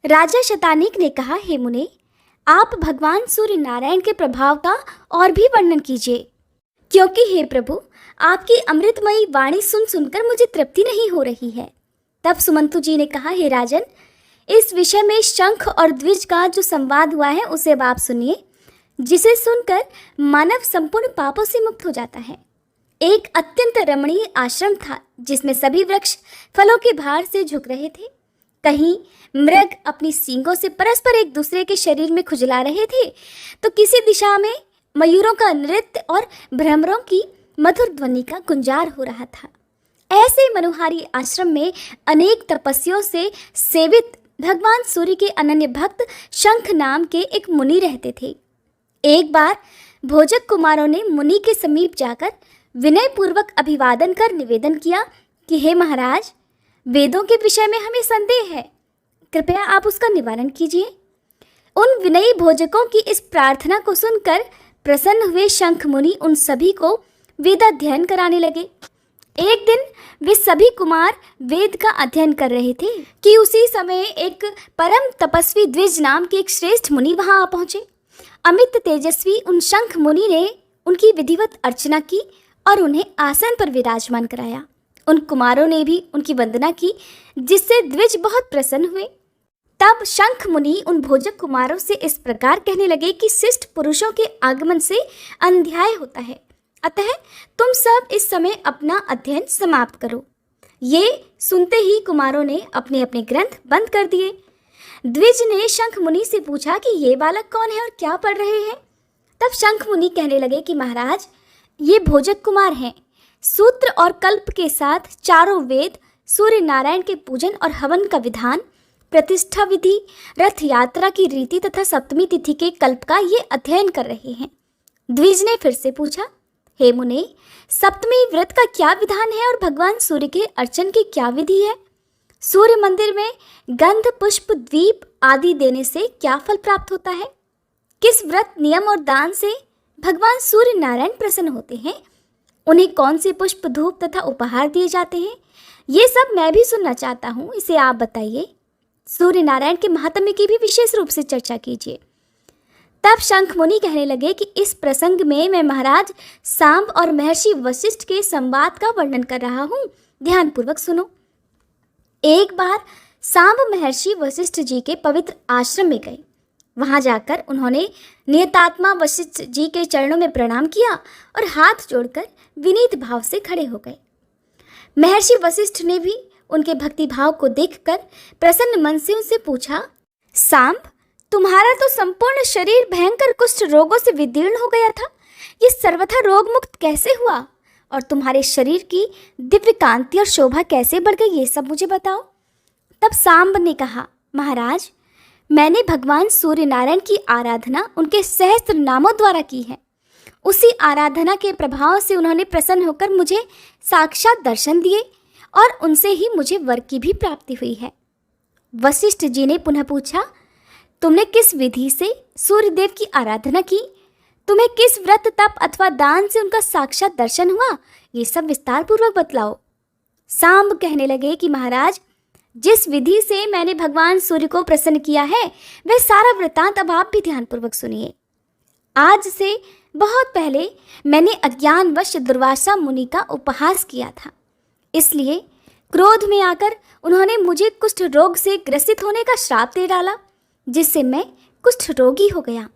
राजा शतानीक ने कहा, हे मुने, आप भगवान सूर्य नारायण के प्रभाव का और भी वर्णन कीजिए, क्योंकि हे प्रभु, आपकी अमृतमयी वाणी सुन सुनकर मुझे तृप्ति नहीं हो रही है। तब सुमंतु जी ने कहा, हे राजन, इस विषय में शंख और द्विज का जो संवाद हुआ है उसे अब आप सुनिए, जिसे सुनकर मानव संपूर्ण पापों से मुक्त हो जाता है। एक अत्यंत रमणीय आश्रम था जिसमें सभी वृक्ष फलों के भार से झुक रहे थे। कहीं मृग अपनी सींगों से परस्पर एक दूसरे के शरीर में खुजला रहे थे, तो किसी दिशा में मयूरों का नृत्य और भ्रमरों की मधुर ध्वनि का गुंजार हो रहा था। ऐसे मनोहारी आश्रम में अनेक तपस्वियों से सेवित भगवान सूर्य के अनन्य भक्त शंख नाम के एक मुनि रहते थे। एक बार भोजक कुमारों ने मुनि के समीप जाकर विनय पूर्वक अभिवादन कर निवेदन किया कि हे महाराज, वेदों के विषय में हमें संदेह है, कृपया आप उसका निवारण कीजिए। उन विनयी भोजकों की इस प्रार्थना को सुनकर प्रसन्न हुए शंख मुनि उन सभी को वेदाध्ययन कराने लगे। एक दिन वे सभी कुमार वेद का अध्ययन कर रहे थे कि उसी समय एक परम तपस्वी द्विज नाम के एक श्रेष्ठ मुनि वहां आ पहुंचे। अमित तेजस्वी उन शंख मुनि ने उनकी विधिवत अर्चना की और उन्हें आसन पर विराजमान कराया। उन कुमारों ने भी उनकी वंदना की, जिससे द्विज बहुत प्रसन्न हुए। तब शंख मुनि उन भोजक कुमारों से इस प्रकार कहने लगे कि शिष्ट पुरुषों के आगमन से अन्याय होता है, अतः तुम सब इस समय अपना अध्ययन समाप्त करो। ये सुनते ही कुमारों ने अपने अपने ग्रंथ बंद कर दिए। द्विज ने शंख मुनि से पूछा कि ये बालक कौन है और क्या पढ़ रहे हैं। तब शंख मुनि कहने लगे कि महाराज, ये भोजक कुमार हैं। सूत्र और कल्प के साथ चारों वेद, सूर्य नारायण के पूजन और हवन का विधान, प्रतिष्ठा विधि, रथ यात्रा की रीति तथा सप्तमी तिथि के कल्प का ये अध्ययन कर रहे हैं। द्विज ने फिर से पूछा, हे मुने, सप्तमी व्रत का क्या विधान है और भगवान सूर्य के अर्चन की क्या विधि है? सूर्य मंदिर में गंध पुष्प द्वीप आदि देने से क्या फल प्राप्त होता है? किस व्रत नियम और दान से भगवान सूर्य नारायण प्रसन्न होते हैं? उन्हें कौन से पुष्प धूप तथा उपहार दिए जाते हैं? ये सब मैं भी सुनना चाहता हूँ, इसे आप बताइए। सूर्य नारायण के महात्म्य की भी विशेष रूप से चर्चा कीजिए। तब शंख मुनि कहने लगे कि इस प्रसंग में मैं महाराज सांब और महर्षि वशिष्ठ के संवाद का वर्णन कर रहा हूँ, ध्यानपूर्वक सुनो। एक बार सांब महर्षि वशिष्ठ जी के पवित्र आश्रम में गए। वहां जाकर उन्होंने नियतात्मा वशिष्ठ जी के चरणों में प्रणाम किया और हाथ जोड़कर विनीत भाव से खड़े हो गए। महर्षि वशिष्ठ ने भी उनके भक्ति भाव को देखकर प्रसन्न मन से उनसे पूछा, सांब, तुम्हारा तो संपूर्ण शरीर भयंकर कुष्ठ रोगों से विदीर्ण हो गया था, ये सर्वथा रोग मुक्त कैसे हुआ? और तुम्हारे शरीर की दिव्य कांति और शोभा कैसे बढ़ गई, ये सब मुझे बताओ। तब सांब ने कहा, महाराज, मैंने भगवान सूर्य नारायण की आराधना उनके सहस्त्र नामों द्वारा की है। उसी आराधना के प्रभाव से उन्होंने प्रसन्न होकर मुझे साक्षात दर्शन दिए और उनसे ही मुझे वर की भी प्राप्ति हुई है। वशिष्ठ जी ने पुनः पूछा, तुमने किस विधि से सूर्यदेव की आराधना की? तुम्हें किस व्रत तप अथवा दान से उनका साक्षात दर्शन हुआ? ये सब विस्तार पूर्वक बतलाओ। सांब कहने लगे कि महाराज, जिस विधि से मैंने भगवान सूर्य को प्रसन्न किया है वह सारा वृतांत अब आप भी ध्यानपूर्वक सुनिए। आज से बहुत पहले मैंने अज्ञानवश दुर्वासा मुनि का उपहास किया था, इसलिए क्रोध में आकर उन्होंने मुझे कुष्ठ रोग से ग्रसित होने का श्राप दे डाला, जिससे मैं कुष्ठ रोगी हो गया।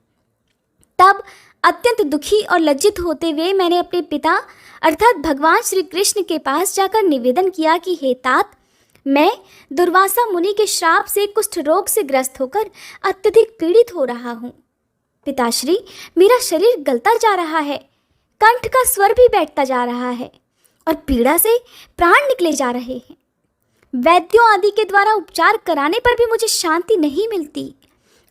तब अत्यंत दुखी और लज्जित होते हुए मैंने अपने पिता अर्थात भगवान श्री कृष्ण के पास जाकर निवेदन किया कि हे तात, मैं दुर्वासा मुनि के श्राप से कुष्ठ रोग से ग्रस्त होकर अत्यधिक पीड़ित हो रहा हूँ। पिताश्री, मेरा शरीर गलता जा रहा है, कंठ का स्वर भी बैठता जा रहा है और पीड़ा से प्राण निकले जा रहे हैं। वैद्यों आदि के द्वारा उपचार कराने पर भी मुझे शांति नहीं मिलती।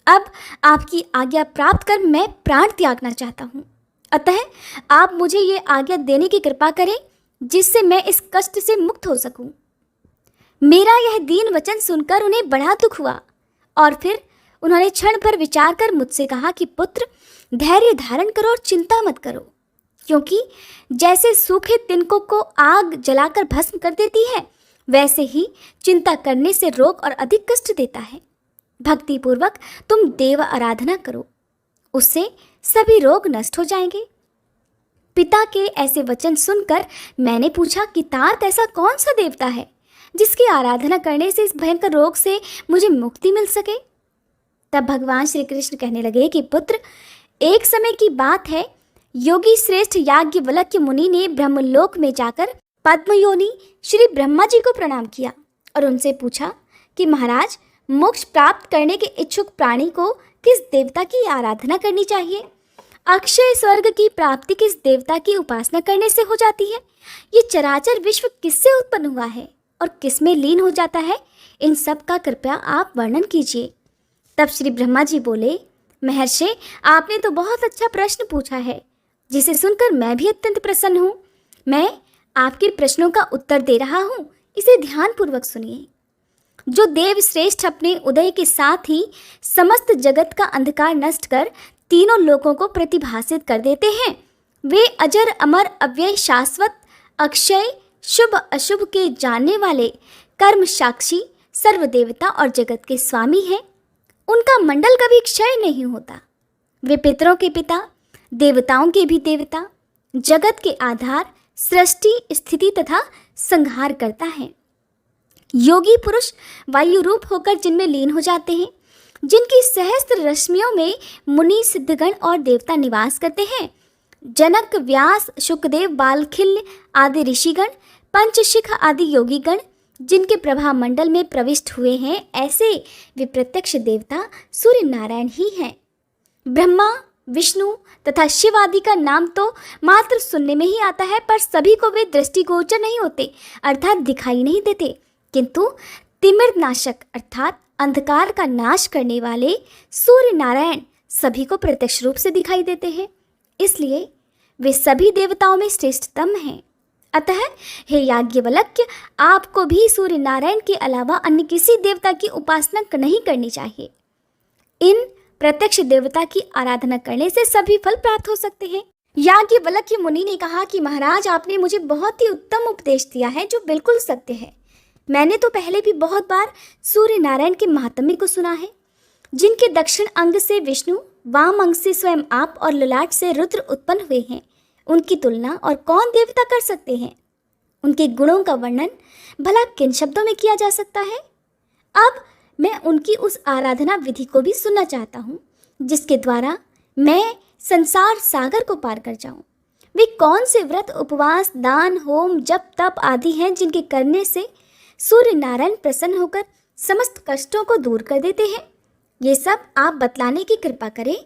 अब आपकी आज्ञा प्राप्त कर मैं प्राण त्यागना चाहता हूँ, अतः आप मुझे ये आज्ञा देने की कृपा करें जिससे मैं इस कष्ट से मुक्त हो सकूं। मेरा यह दीन वचन सुनकर उन्हें बड़ा दुख हुआ और फिर उन्होंने क्षण भर विचार कर मुझसे कहा कि पुत्र, धैर्य धारण करो और चिंता मत करो, क्योंकि जैसे सूखे तिनकों को आग जलाकर भस्म कर देती है, वैसे ही चिंता करने से रोग और अधिक कष्ट देता है। भक्तिपूर्वक तुम देव आराधना करो, उससे सभी रोग नष्ट हो जाएंगे। पिता के ऐसे वचन सुनकर मैंने पूछा कि तात ऐसा कौन सा देवता है जिसकी आराधना करने से इस भयंकर रोग से मुझे मुक्ति मिल सके। तब भगवान श्री कृष्ण कहने लगे कि पुत्र, एक समय की बात है, योगी श्रेष्ठ याज्ञवल्क्य मुनि ने ब्रह्मलोक में जाकर पद्मयोनि श्री ब्रह्मा जी को प्रणाम किया और उनसे पूछा कि महाराज, मोक्ष प्राप्त करने के इच्छुक प्राणी को किस देवता की आराधना करनी चाहिए? अक्षय स्वर्ग की प्राप्ति किस देवता की उपासना करने से हो जाती है? ये चराचर विश्व किससे उत्पन्न हुआ है और किस में लीन हो जाता है? इन सब का कृपया आप वर्णन कीजिए। तब श्री ब्रह्मा जी बोले, महर्षि, आपने तो बहुत अच्छा प्रश्न पूछा है, जिसे सुनकर मैं भी अत्यंत प्रसन्न हूँ। मैं आपके प्रश्नों का उत्तर दे रहा हूँ, इसे ध्यानपूर्वक सुनिए। जो देव श्रेष्ठ अपने उदय के साथ ही समस्त जगत का अंधकार नष्ट कर तीनों लोकों को प्रतिभासित कर देते हैं, वे अजर अमर अव्यय शाश्वत अक्षय शुभ अशुभ के जानने वाले कर्म साक्षी सर्वदेवता और जगत के स्वामी हैं। उनका मंडल कभी क्षय नहीं होता। वे पितरों के पिता, देवताओं के भी देवता, जगत के आधार, सृष्टि स्थिति तथा संहार करता है। योगी पुरुष वायु रूप होकर जिनमें लीन हो जाते हैं, जिनकी सहस्त्र रश्मियों में मुनि सिद्धगण और देवता निवास करते हैं, जनक व्यास शुकदेव बालखिल्य आदि ऋषिगण, पंचशिख आदि योगीगण जिनके प्रभा मंडल में प्रविष्ट हुए हैं, ऐसे वे प्रत्यक्ष देवता सूर्य नारायण ही हैं। ब्रह्मा, विष्णु तथा शिव आदि का नाम तो मात्र सुनने में ही आता है, पर सभी को वे दृष्टिगोचर नहीं होते, अर्थात दिखाई नहीं देते। किंतु तिमिर नाशक अर्थात अंधकार का नाश करने वाले सूर्य नारायण सभी को प्रत्यक्ष रूप से दिखाई देते हैं, इसलिए वे सभी देवताओं में श्रेष्ठतम हैं। अतः हे याज्ञवल्क्य, आपको भी सूर्य नारायण के अलावा अन्य किसी देवता की उपासना नहीं करनी चाहिए। इन प्रत्यक्ष देवता की आराधना करने से सभी फल प्राप्त हो सकते हैं। याज्ञवल्क्य मुनि ने कहा कि महाराज, आपने मुझे बहुत ही उत्तम उपदेश दिया है जो बिल्कुल सत्य है। मैंने तो पहले भी बहुत बार सूर्य नारायण के महात्म्य को सुना है, जिनके दक्षिण अंग से विष्णु, वाम अंग से स्वयं आप और ललाट से रुद्र उत्पन्न हुए हैं। उनकी तुलना और कौन देवता कर सकते हैं? उनके गुणों का वर्णन भला किन शब्दों में किया जा सकता है? अब मैं उनकी उस आराधना विधि को भी सुनना चाहता हूँ, जिसके द्वारा मैं संसार सागर को पार कर जाऊं। वे कौन से व्रत, उपवास, दान, होम, जप, तप आदि हैं जिनके करने से सूर्य नारायण प्रसन्न होकर समस्त कष्टों को दूर कर देते हैं? ये सब आप बतलाने की कृपा करें,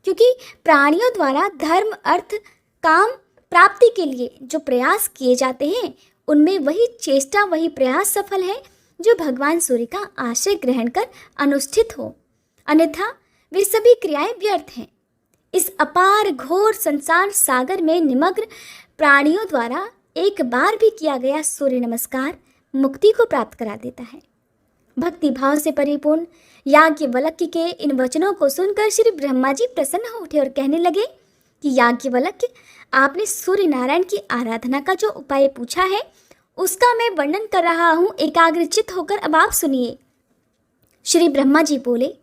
क्योंकि प्राणियों द्वारा धर्म, अर्थ, काम प्राप्ति के लिए जो प्रयास किए जाते हैं, उनमें वही चेष्टा, वही प्रयास सफल है जो भगवान सूर्य का आश्रय ग्रहण कर अनुष्ठित हो, अन्यथा वे सभी क्रियाएं व्यर्थ हैं। इस अपार घोर संसार सागर में निमग्न प्राणियों द्वारा एक बार भी किया गया सूर्य नमस्कार मुक्ति को प्राप्त करा देता है। भक्ति भाव से परिपूर्ण याज्ञवल्क्य के इन वचनों को सुनकर श्री ब्रह्मा जी प्रसन्न हो उठे और कहने लगे कि याज्ञवल्क्य, आपने सूर्य नारायण की आराधना का जो उपाय पूछा है, उसका मैं वर्णन कर रहा हूँ, एकाग्रचित्त होकर अब आप सुनिए। श्री ब्रह्मा जी बोले,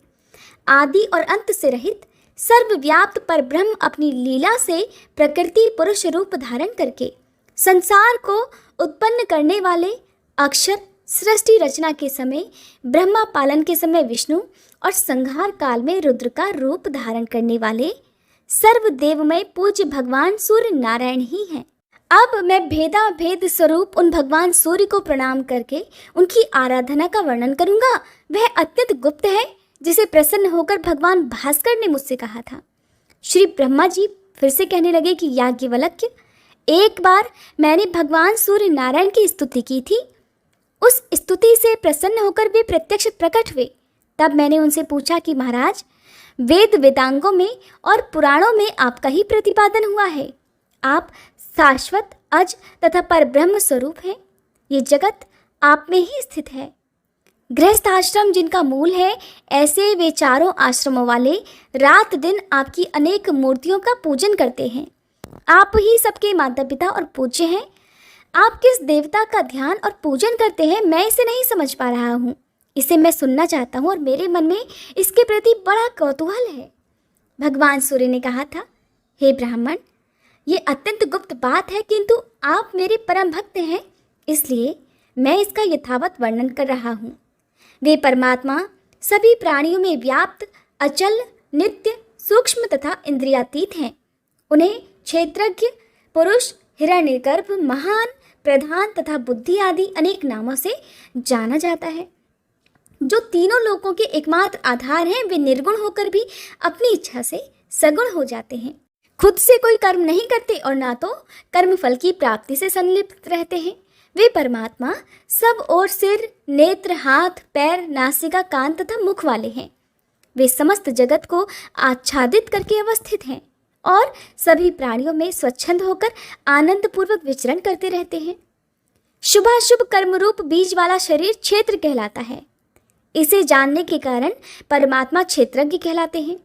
आदि और अंत से रहित सर्वव्याप्त पर ब्रह्म अपनी लीला से प्रकृति पुरुष रूप धारण करके संसार को उत्पन्न करने वाले, अक्षर सृष्टि रचना के समय ब्रह्मा, पालन के समय विष्णु और संहार काल में रुद्र का रूप धारण करने वाले सर्वदेवमय पूज्य भगवान सूर्य नारायण ही हैं। अब मैं भेदा भेद स्वरूप उन भगवान सूर्य को प्रणाम करके उनकी आराधना का वर्णन करूंगा। वह अत्यंत गुप्त है, जिसे प्रसन्न होकर भगवान भास्कर ने मुझसे कहा था। श्री ब्रह्मा जी फिर से कहने लगे कि याज्ञवल्क्य, एक बार मैंने भगवान सूर्य नारायण की स्तुति की थी। उस स्तुति से प्रसन्न होकर वे प्रत्यक्ष प्रकट हुए। तब मैंने उनसे पूछा कि महाराज, वेद वेदांगों में और पुराणों में आपका ही प्रतिपादन हुआ है। आप शाश्वत, अज तथा परब्रह्म स्वरूप हैं। ये जगत आप में ही स्थित है। गृहस्थ आश्रम जिनका मूल है, ऐसे वे चारों आश्रमों वाले रात दिन आपकी अनेक मूर्तियों का पूजन करते हैं। आप ही सबके माता पिता और पूज्य हैं। आप किस देवता का ध्यान और पूजन करते हैं, मैं इसे नहीं समझ पा रहा हूँ। इसे मैं सुनना चाहता हूँ और मेरे मन में इसके प्रति बड़ा कौतूहल है। भगवान सूर्य ने कहा था, हे ब्राह्मण, ये अत्यंत गुप्त बात है, किंतु आप मेरे परम भक्त हैं, इसलिए मैं इसका यथावत वर्णन कर रहा हूँ। वे परमात्मा सभी प्राणियों में व्याप्त, अचल, नित्य, सूक्ष्म तथा इंद्रियातीत हैं। उन्हें क्षेत्रज्ञ, पुरुष, हिरण्यगर्भ, महान, प्रधान तथा बुद्धि आदि अनेक नामों से जाना जाता है। जो तीनों लोकों के एकमात्र आधार हैं, वे निर्गुण होकर भी अपनी इच्छा से सगुण हो जाते हैं। खुद से कोई कर्म नहीं करते और ना तो कर्म फल की प्राप्ति से संलिप्त रहते हैं। वे परमात्मा सब ओर सिर, नेत्र, हाथ, पैर, नासिका, कान तथा मुख वाले हैं। वे समस्त जगत को आच्छादित करके अवस्थित हैं और सभी प्राणियों में स्वच्छंद होकर आनंद पूर्वक विचरण करते रहते हैं। शुभाशुभ कर्म रूप बीज वाला शरीर क्षेत्र कहलाता है। इसे जानने के कारण परमात्मा क्षेत्रज्ञ कहलाते हैं।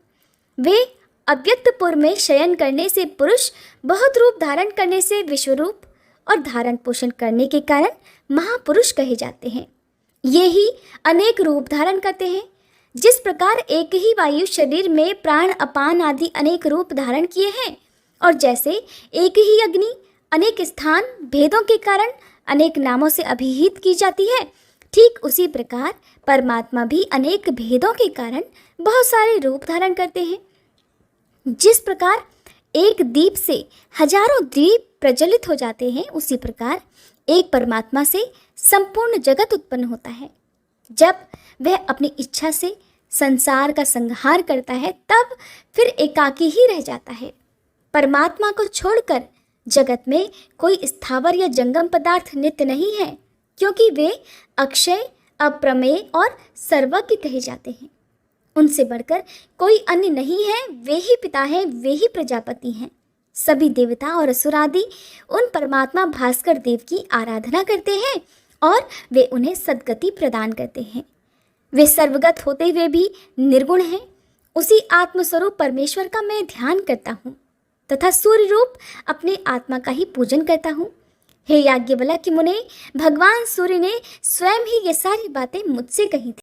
वे अव्यक्तपुर में शयन करने से पुरुष, बहुत रूप धारण करने से विश्वरूप और धारण पोषण करने के कारण महापुरुष कहे जाते हैं। ये ही अनेक रूप धारण करते हैं। जिस प्रकार एक ही वायु शरीर में प्राण, अपान आदि अनेक रूप धारण किए हैं, और जैसे एक ही अग्नि अनेक स्थान भेदों के कारण अनेक नामों से अभिहित की जाती है, ठीक उसी प्रकार परमात्मा भी अनेक भेदों के कारण बहुत सारे रूप धारण करते हैं। जिस प्रकार एक दीप से हजारों दीप प्रज्वलित हो जाते हैं, उसी प्रकार एक परमात्मा से संपूर्ण जगत उत्पन्न होता है। जब वह अपनी इच्छा से संसार का संहार करता है, तब फिर एकाकी ही रह जाता है। परमात्मा को छोड़कर जगत में कोई स्थावर या जंगम पदार्थ नित्य नहीं है, क्योंकि वे अक्षय, अप्रमेय और सर्वज्ञ कहे जाते हैं। उनसे बढ़कर कोई अन्य नहीं है। वे ही पिता हैं, वे ही प्रजापति हैं। सभी देवता और असुर आदि उन परमात्मा भास्कर देव की आराधना करते हैं और वे उन्हें सद्गति प्रदान करते हैं। वे सर्वगत होते हुए भी निर्गुण हैं। उसी आत्मस्वरूप परमेश्वर का मैं ध्यान करता हूँ तथा सूर्य रूप अपने आत्मा का ही पूजन करता हूँ। हे याज्ञवल्क्य मुने, भगवान सूर्य ने स्वयं ही ये सारी बातें मुझसे कही थी।